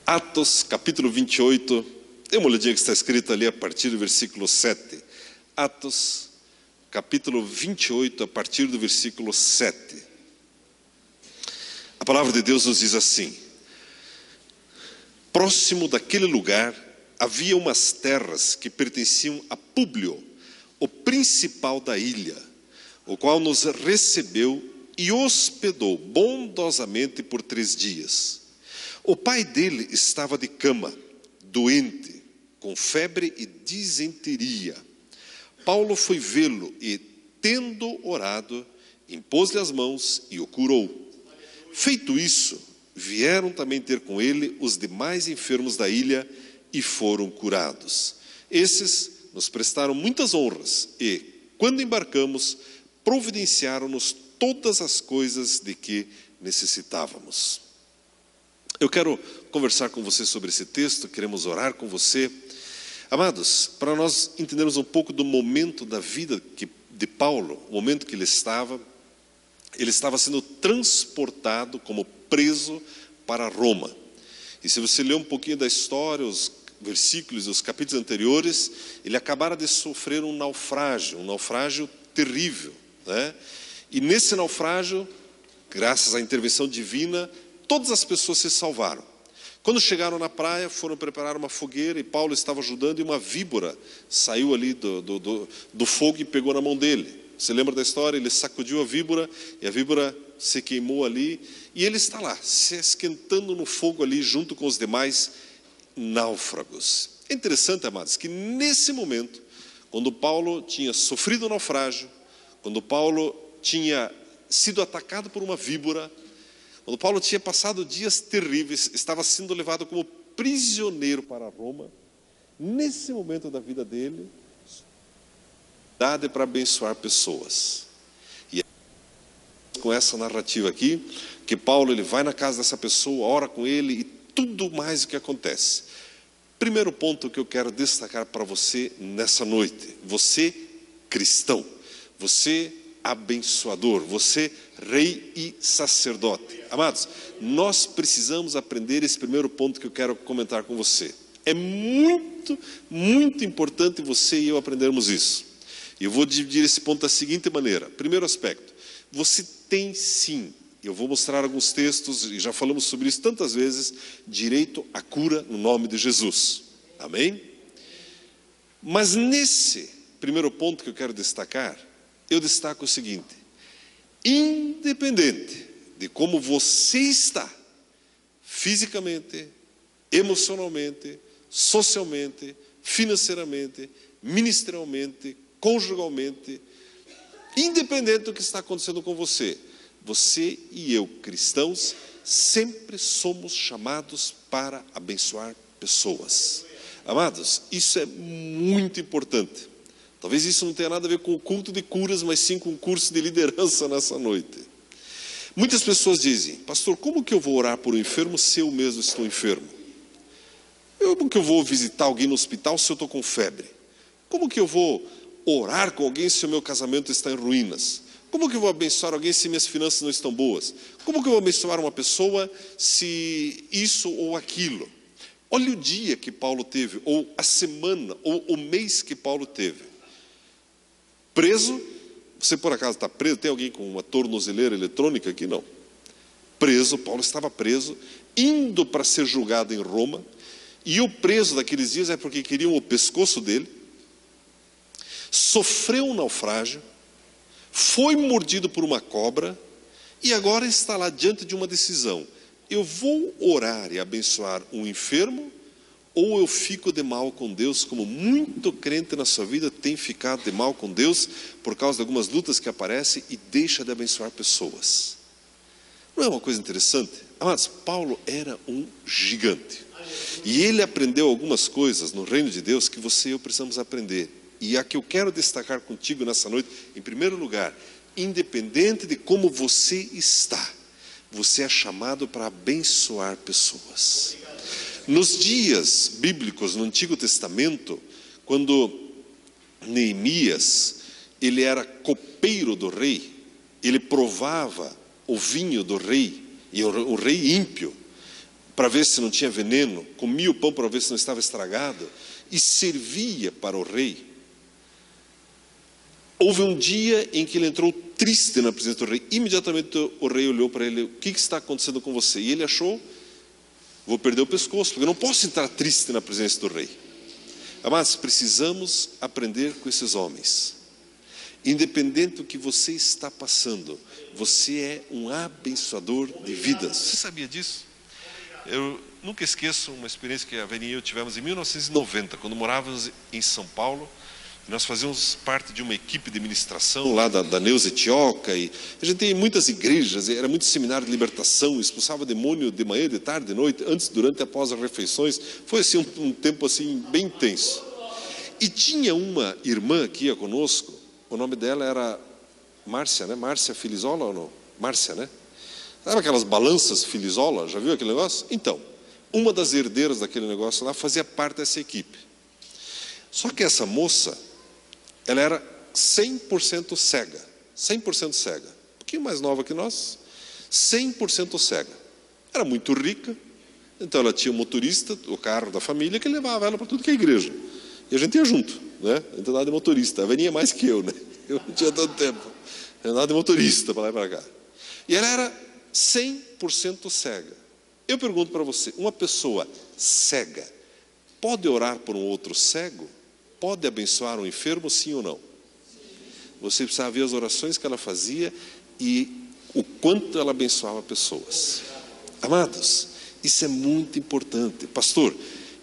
Atos, capítulo 28, tem uma olhadinha que está escrito ali a partir do versículo 7. Atos, capítulo 28, a partir do versículo 7. A palavra de Deus nos diz assim: próximo daquele lugar havia umas terras que pertenciam a Públio, o principal da ilha, o qual nos recebeu e hospedou bondosamente por 3 dias. O pai dele estava de cama, doente, com febre e disenteria. Paulo foi vê-lo e, tendo orado, impôs-lhe as mãos e o curou. Feito isso, vieram também ter com ele os demais enfermos da ilha e foram curados. Esses nos prestaram muitas honras e, quando embarcamos, providenciaram-nos todas as coisas de que necessitávamos. Eu quero conversar com você sobre esse texto, queremos orar com você. Amados, para nós entendermos um pouco do momento da vida de Paulo, o momento que ele estava sendo transportado como preso para Roma. E se você ler um pouquinho da história, os versículos dos capítulos anteriores, ele acabara de sofrer um naufrágio terrível, né? E nesse naufrágio, graças à intervenção divina, todas as pessoas se salvaram. Quando chegaram na praia, foram preparar uma fogueira e Paulo estava ajudando, e uma víbora saiu ali do fogo e pegou na mão dele. Você lembra da história? Ele sacudiu a víbora e a víbora se queimou ali, e ele está lá, se esquentando no fogo ali junto com os demais náufragos. É interessante, amados, que nesse momento, quando Paulo tinha sofrido o naufrágio, quando Paulo tinha sido atacado por uma víbora, quando Paulo tinha passado dias terríveis, estava sendo levado como prisioneiro para Roma, nesse momento da vida dele, dado para abençoar pessoas. E com essa narrativa aqui, que Paulo ele vai na casa dessa pessoa, ora com ele e tudo mais o que acontece. Primeiro ponto que eu quero destacar para você nessa noite: você cristão, você abençoador, você rei e sacerdote. Amados, nós precisamos aprender esse primeiro ponto que eu quero comentar com você. É muito, muito importante você e eu aprendermos isso. E eu vou dividir esse ponto da seguinte maneira. Primeiro aspecto: você tem sim, eu vou mostrar alguns textos, e já falamos sobre isso tantas vezes, direito à cura no nome de Jesus. Amém? Mas nesse primeiro ponto que eu quero destacar, eu destaco o seguinte: independente de como você está, fisicamente, emocionalmente, socialmente, financeiramente, ministerialmente, conjugalmente, independente do que está acontecendo com você, você e eu, cristãos, sempre somos chamados para abençoar pessoas. Amados, isso é muito importante. Talvez isso não tenha nada a ver com o culto de curas, mas sim com o curso de liderança nessa noite. Muitas pessoas dizem: pastor, como que eu vou orar por um enfermo se eu mesmo estou enfermo? Como que eu vou visitar alguém no hospital se eu estou com febre? Como que eu vou orar com alguém se o meu casamento está em ruínas? Como que eu vou abençoar alguém se minhas finanças não estão boas? Como que eu vou abençoar uma pessoa se isso ou aquilo? Olha o dia que Paulo teve, ou a semana, ou o mês que Paulo teve. Preso. Você por acaso está preso? Tem alguém com uma tornozeleira eletrônica aqui? Não. Preso, Paulo estava preso, indo para ser julgado em Roma, e o preso daqueles dias é porque queriam o pescoço dele, sofreu um naufrágio, foi mordido por uma cobra, e agora está lá diante de uma decisão: eu vou orar e abençoar um enfermo, ou eu fico de mal com Deus, como muito crente na sua vida tem ficado de mal com Deus por causa de algumas lutas que aparecem e deixa de abençoar pessoas. Não é uma coisa interessante? Amados, Paulo era um gigante. E ele aprendeu algumas coisas no reino de Deus que você e eu precisamos aprender. E a que eu quero destacar contigo nessa noite, em primeiro lugar: independente de como você está, você é chamado para abençoar pessoas. Nos dias bíblicos, no Antigo Testamento, quando Neemias, ele era copeiro do rei, ele provava o vinho do rei, e o rei ímpio para ver se não tinha veneno, comia o pão para ver se não estava estragado e servia para o rei. Houve um dia em que ele entrou triste na presença do rei. Imediatamente o rei olhou para ele: o que está acontecendo com você? E ele achou: vou perder o pescoço, porque eu não posso entrar triste na presença do rei. Amados, precisamos aprender com esses homens. Independente do que você está passando, você é um abençoador de vidas. Você sabia disso? Eu nunca esqueço uma experiência que a Verinha e eu tivemos em 1990, quando morávamos em São Paulo. Nós fazíamos parte de uma equipe de ministração lá da Neuza Etioca, e a gente tem muitas igrejas, era muito seminário de libertação, expulsava demônio de manhã, de tarde, de noite, antes, durante e após as refeições. Foi assim um tempo assim bem intenso. E tinha uma irmã que ia conosco, o nome dela era Márcia, né? Márcia Filizola ou não? Márcia, né? Sabe aquelas balanças Filizola? Já viu aquele negócio? Então, uma das herdeiras daquele negócio lá fazia parte dessa equipe. Só que essa moça, ela era 100% cega, 100% cega, um pouquinho mais nova que nós, 100% cega. Era muito rica, então ela tinha um motorista, o carro da família, que levava ela para tudo que é igreja. E a gente ia junto, né? A gente andava de motorista, a Verinha mais que eu, né? Eu não tinha tanto tempo. Eu andava de motorista para lá e para cá. E ela era 100% cega. Eu pergunto para você, uma pessoa cega pode orar por um outro cego? Pode abençoar um enfermo, sim ou não? Você precisa ver as orações que ela fazia e o quanto ela abençoava pessoas. Amados, isso é muito importante. Pastor,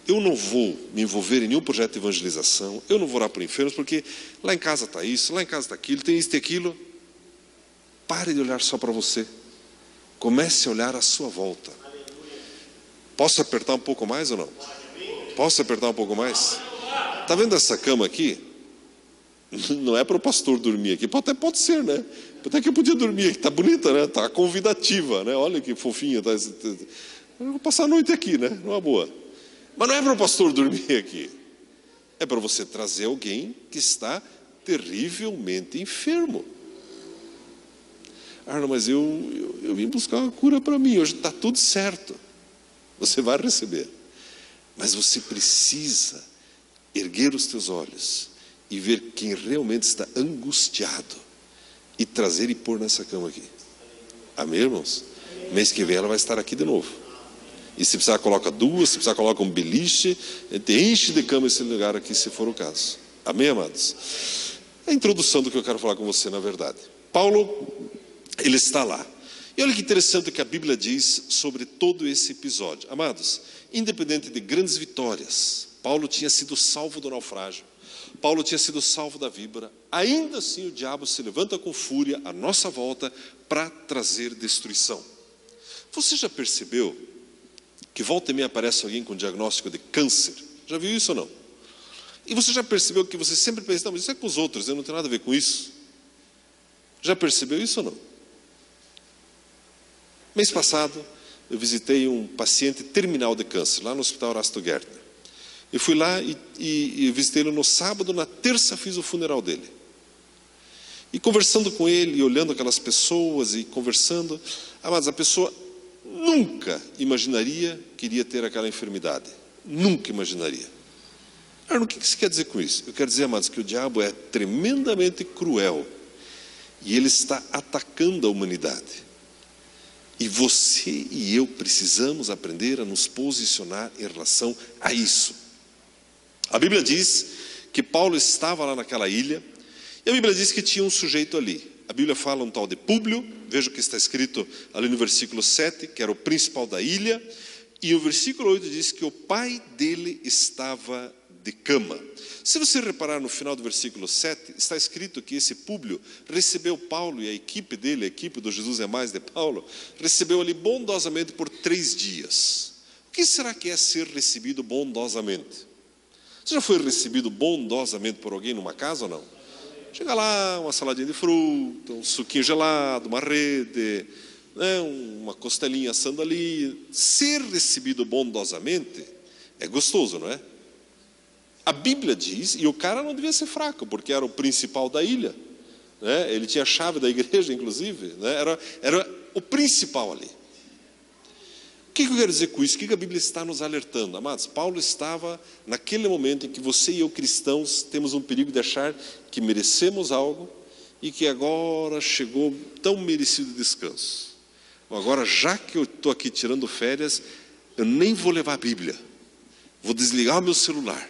eu não vou me envolver em nenhum projeto de evangelização, eu não vou orar por enfermos, porque lá em casa está isso, lá em casa está aquilo, tem isso e aquilo. Pare de olhar só para você. Comece a olhar à sua volta. Posso apertar um pouco mais ou não? Posso apertar um pouco mais? Está vendo essa cama aqui? Não é para o pastor dormir aqui. Até pode ser, né? Até que eu podia dormir aqui. Está bonita, né? Está convidativa, né? Olha que fofinha. Tá... Eu vou passar a noite aqui, né? Numa boa. Mas não é para o pastor dormir aqui. É para você trazer alguém que está terrivelmente enfermo. Ah, não, mas eu vim buscar uma cura para mim. Hoje está tudo certo. Você vai receber. Mas você precisa erguer os teus olhos e ver quem realmente está angustiado e trazer e pôr nessa cama aqui. Amém, irmãos? Mês que vem ela vai estar aqui de novo. E se precisar coloca duas, se precisar coloca um beliche, enche de cama esse lugar aqui, se for o caso. Amém, amados? É a introdução do que eu quero falar com você, na verdade. Paulo, ele está lá. E olha que interessante o que a Bíblia diz sobre todo esse episódio. Amados, independente de grandes vitórias, Paulo tinha sido salvo do naufrágio, Paulo tinha sido salvo da víbora, ainda assim o diabo se levanta com fúria à nossa volta para trazer destruição. Você já percebeu que volta e meia aparece alguém com diagnóstico de câncer? Já viu isso ou não? E você já percebeu que você sempre pensa: não, mas isso é com os outros, eu não tenho nada a ver com isso? Já percebeu isso ou não? Mês passado eu visitei um paciente terminal de câncer lá no Hospital Horácio Gärtner. Eu fui lá e visitei ele no sábado, na terça fiz o funeral dele. E conversando com ele, e olhando aquelas pessoas e conversando, amados, a pessoa nunca imaginaria que iria ter aquela enfermidade. Nunca imaginaria. O que isso quer dizer com isso? Eu quero dizer, amados, que o diabo é tremendamente cruel e ele está atacando a humanidade. E você e eu precisamos aprender a nos posicionar em relação a isso. A Bíblia diz que Paulo estava lá naquela ilha, e a Bíblia diz que tinha um sujeito ali. A Bíblia fala um tal de Públio, veja o que está escrito ali no versículo 7, que era o principal da ilha, e o versículo 8 diz que o pai dele estava de cama. Se você reparar no final do versículo 7, está escrito que esse Públio recebeu Paulo e a equipe dele, a equipe do Jesus é Mais de Paulo, recebeu ali bondosamente por 3 dias. O que será que é ser recebido bondosamente? Você já foi recebido bondosamente por alguém numa casa ou não? Chega lá, uma saladinha de fruta, um suquinho gelado, uma rede, né, uma costelinha assando ali. Ser recebido bondosamente é gostoso, não é? A Bíblia diz, e o cara não devia ser fraco, porque era o principal da ilha, né? Ele tinha a chave da igreja, inclusive, né? Era o principal ali. O que eu quero dizer com isso? O que a Bíblia está nos alertando? Amados, Paulo estava naquele momento em que você e eu, cristãos, temos um perigo de achar que merecemos algo e que agora chegou tão merecido descanso. Agora, já que eu estou aqui tirando férias, eu nem vou levar a Bíblia. Vou desligar o meu celular,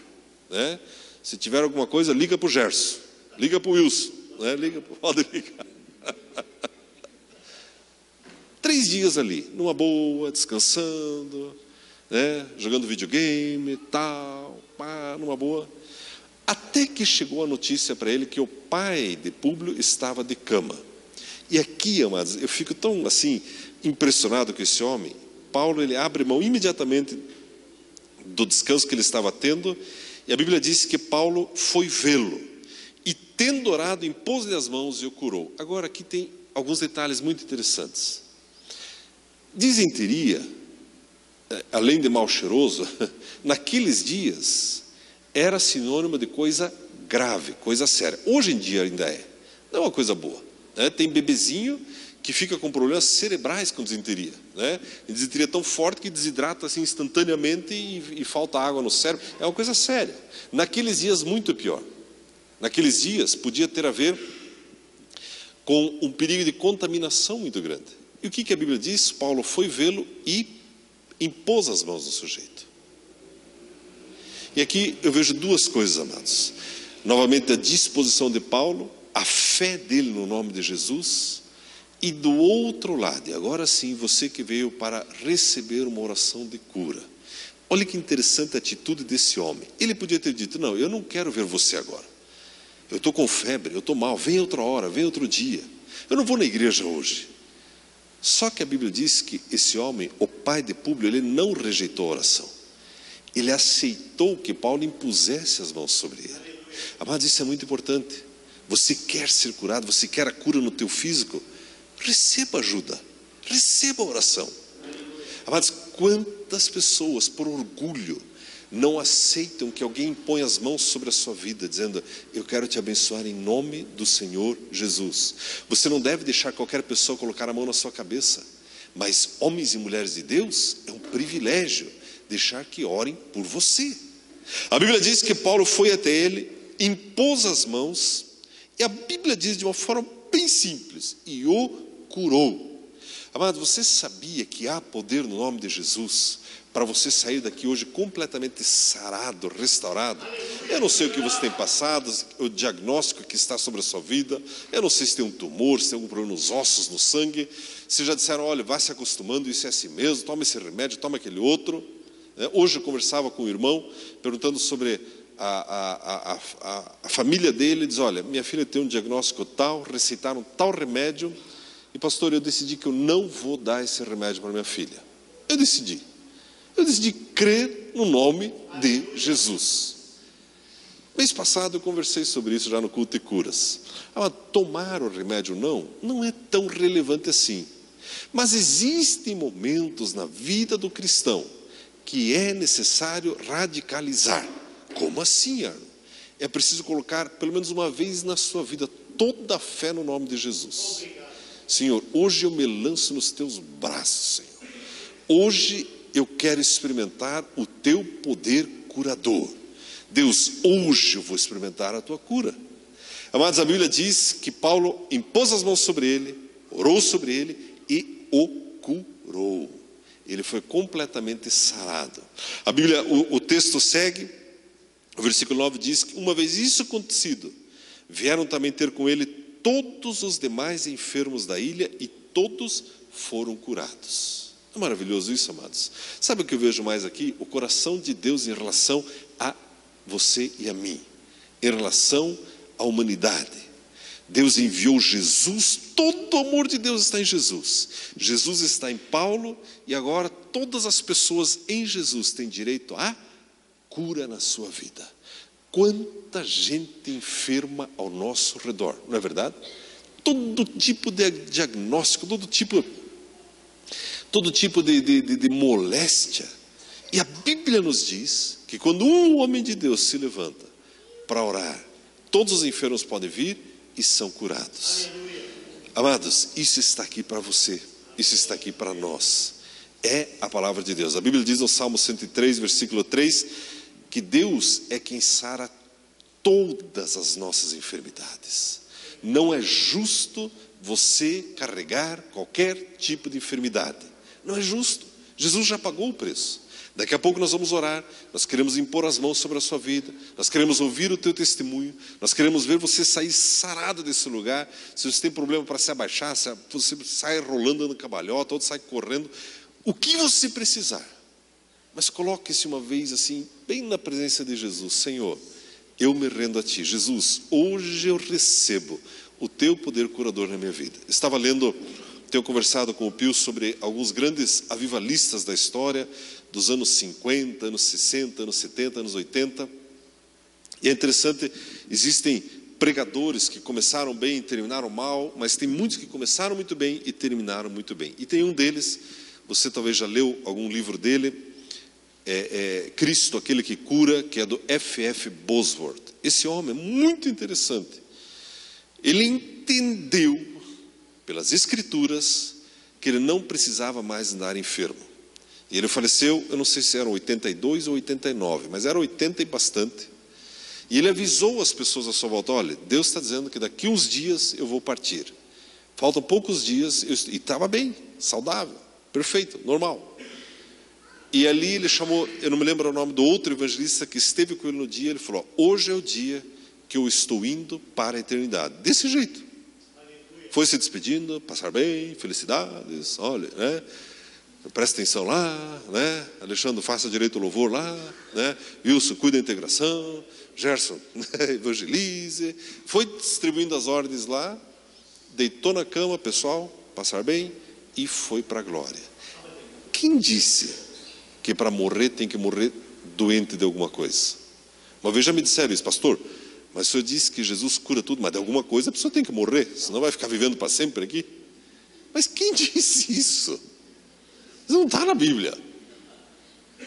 né? Se tiver alguma coisa, liga para o Gerson, liga para o Wilson, né? Pode ligar. 3 dias ali, numa boa, descansando, né? Jogando videogame, tal, pá, numa boa. Até que chegou a notícia para ele que o pai de Públio estava de cama. E aqui, amados, eu fico tão assim impressionado com esse homem. Paulo, ele abre mão imediatamente do descanso que ele estava tendo, e a Bíblia diz que Paulo foi vê-lo, e tendo orado, impôs-lhe as mãos e o curou. Agora aqui tem alguns detalhes muito interessantes. Disenteria, além de mal cheiroso, naqueles dias era sinônimo de coisa grave, coisa séria. Hoje em dia ainda é, não é uma coisa boa, né? Tem bebezinho que fica com problemas cerebrais com disenteria, né? E disenteria tão forte que desidrata assim instantaneamente e falta água no cérebro. É uma coisa séria. Naqueles dias muito pior. Naqueles dias podia ter a ver com um perigo de contaminação muito grande. E o que a Bíblia diz? Paulo foi vê-lo e impôs as mãos no sujeito. E aqui eu vejo 2 coisas, amados. Novamente a disposição de Paulo, a fé dele no nome de Jesus, e do outro lado, e agora sim, você que veio para receber uma oração de cura. Olha que interessante a atitude desse homem. Ele podia ter dito, não, eu não quero ver você agora. Eu estou com febre, eu estou mal, vem outra hora, vem outro dia. Eu não vou na igreja hoje. Só que a Bíblia diz que esse homem, o pai de Públio, ele não rejeitou a oração. Ele aceitou que Paulo impusesse as mãos sobre ele. Amados, isso é muito importante. Você quer ser curado, você quer a cura no teu físico? Receba ajuda, receba a oração. Amados, quantas pessoas, por orgulho, não aceitam que alguém imponha as mãos sobre a sua vida, dizendo, eu quero te abençoar em nome do Senhor Jesus. Você não deve deixar qualquer pessoa colocar a mão na sua cabeça, mas homens e mulheres de Deus, é um privilégio deixar que orem por você. A Bíblia diz que Paulo foi até ele, impôs as mãos, e a Bíblia diz de uma forma bem simples, e o curou. Amado, você sabia que há poder no nome de Jesus para você sair daqui hoje completamente sarado, restaurado? Eu não sei o que você tem passado, o diagnóstico que está sobre a sua vida, eu não sei se tem um tumor, se tem algum problema nos ossos, no sangue. Se já disseram, olha, vai se acostumando, isso é assim mesmo, toma esse remédio, toma aquele outro. Hoje eu conversava com um irmão, perguntando sobre a família dele. Ele diz, olha, minha filha tem um diagnóstico tal, receitaram tal remédio, e pastor, eu decidi que eu não vou dar esse remédio para minha filha. Eu decidi crer no nome de Jesus. Mês passado eu conversei sobre isso já no culto de curas. Tomar o remédio não é tão relevante assim. Mas existem momentos na vida do cristão que é necessário radicalizar. Como assim, Arno? É preciso colocar pelo menos uma vez na sua vida toda a fé no nome de Jesus. Senhor, hoje eu me lanço nos teus braços, Senhor. Hoje eu quero experimentar o teu poder curador. Deus, hoje eu vou experimentar a tua cura. Amados, a Bíblia diz que Paulo impôs as mãos sobre ele, orou sobre ele e o curou. Ele foi completamente sarado. A Bíblia, o texto segue, o versículo 9 diz que uma vez isso acontecido, vieram também ter com ele todos os demais enfermos da ilha e todos foram curados. É maravilhoso isso, amados. Sabe o que eu vejo mais aqui? O coração de Deus em relação a você e a mim, em relação à humanidade. Deus enviou Jesus, todo o amor de Deus está em Jesus. Jesus está em Paulo e agora todas as pessoas em Jesus têm direito à cura na sua vida. Quanta gente enferma ao nosso redor, não é verdade? Todo tipo de diagnóstico, todo tipo de moléstia. E a Bíblia nos diz que quando um homem de Deus se levanta para orar, todos os enfermos podem vir e são curados. Amados, isso está aqui para você, isso está aqui para nós. é a palavra de Deus. A Bíblia diz no Salmo 103, versículo 3, que Deus é quem sara todas as nossas enfermidades. Não é justo você carregar qualquer tipo de enfermidade. Não é justo. Jesus já pagou o preço. Daqui a pouco nós vamos orar, nós queremos impor as mãos sobre a sua vida, nós queremos ouvir o teu testemunho, nós queremos ver você sair sarado desse lugar. Se você tem problema para se abaixar, se você sai rolando no cambalhota, outro sai correndo, o que você precisar. Mas coloque-se uma vez assim, bem na presença de Jesus. Senhor, eu me rendo a Ti. Jesus, hoje eu recebo o Teu poder curador na minha vida. Estava lendo, tenho conversado com o Pio sobre alguns grandes avivalistas da história, dos anos 50, anos 60, anos 70, anos 80. E é interessante, existem pregadores que começaram bem e terminaram mal, mas tem muitos que começaram muito bem e terminaram muito bem. E tem um deles, você talvez já leu algum livro dele, Cristo, aquele que cura, que é do F.F. Bosworth. Esse homem é muito interessante. Ele entendeu, pelas Escrituras, que ele não precisava mais andar enfermo. E ele faleceu, eu não sei se eram 82 ou 89, mas era 80 e bastante. E ele avisou as pessoas à sua volta: olha, Deus está dizendo que daqui uns dias eu vou partir. Faltam poucos dias, e estava bem, saudável, perfeito, normal. E ali ele chamou, eu não me lembro o nome do outro evangelista que esteve com ele no dia, ele falou: hoje é o dia que eu estou indo para a eternidade. Desse jeito. Foi se despedindo, passar bem, felicidades, olha, né? Presta atenção lá, né? Alexandre, faça direito o louvor lá, né? Wilson, cuida da integração, Gerson, evangelize. Foi distribuindo as ordens lá, deitou na cama, pessoal, passar bem, e foi para a glória. Quem disse que para morrer tem que morrer doente de alguma coisa? Uma vez já me disseram isso: pastor, mas o senhor disse que Jesus cura tudo, mas de alguma coisa a pessoa tem que morrer, senão vai ficar vivendo para sempre aqui. Mas quem disse isso? Isso não está na Bíblia.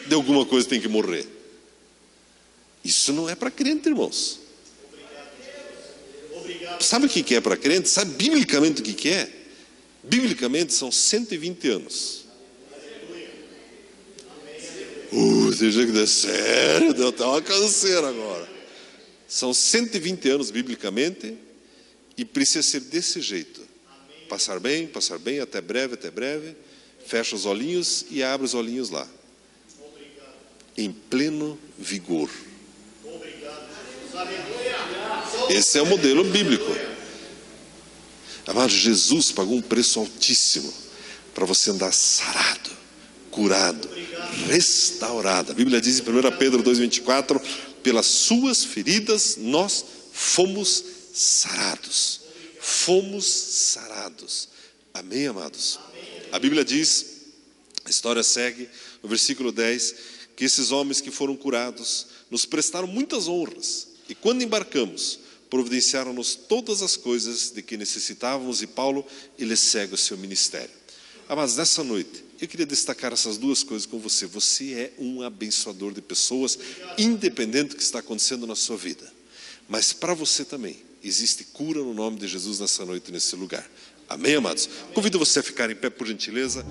De alguma coisa tem que morrer. Isso não é para crente, irmãos. Sabe o que é para crente? Sabe biblicamente o que é? Biblicamente são 120 anos. Seja que dê sério, deu até uma canseira agora. São 120 anos biblicamente, e precisa ser desse jeito. Passar bem, até breve, fecha os olhinhos e abre os olhinhos lá. Em pleno vigor. Esse é o modelo bíblico. Amado, Jesus pagou um preço altíssimo para você andar sarado, curado, restaurado. A Bíblia diz em 1 Pedro 2,24: pelas suas feridas nós fomos sarados. Fomos sarados. Amém, amados? A Bíblia diz, a história segue, no versículo 10, que esses homens que foram curados nos prestaram muitas honras. E quando embarcamos, providenciaram-nos todas as coisas de que necessitávamos. E Paulo, ele segue o seu ministério. Mas nessa noite, eu queria destacar essas duas coisas com você. Você é um abençoador de pessoas, independente do que está acontecendo na sua vida. Mas para você também, existe cura no nome de Jesus nessa noite, nesse lugar. Amém, amados? Convido você a ficar em pé, por gentileza.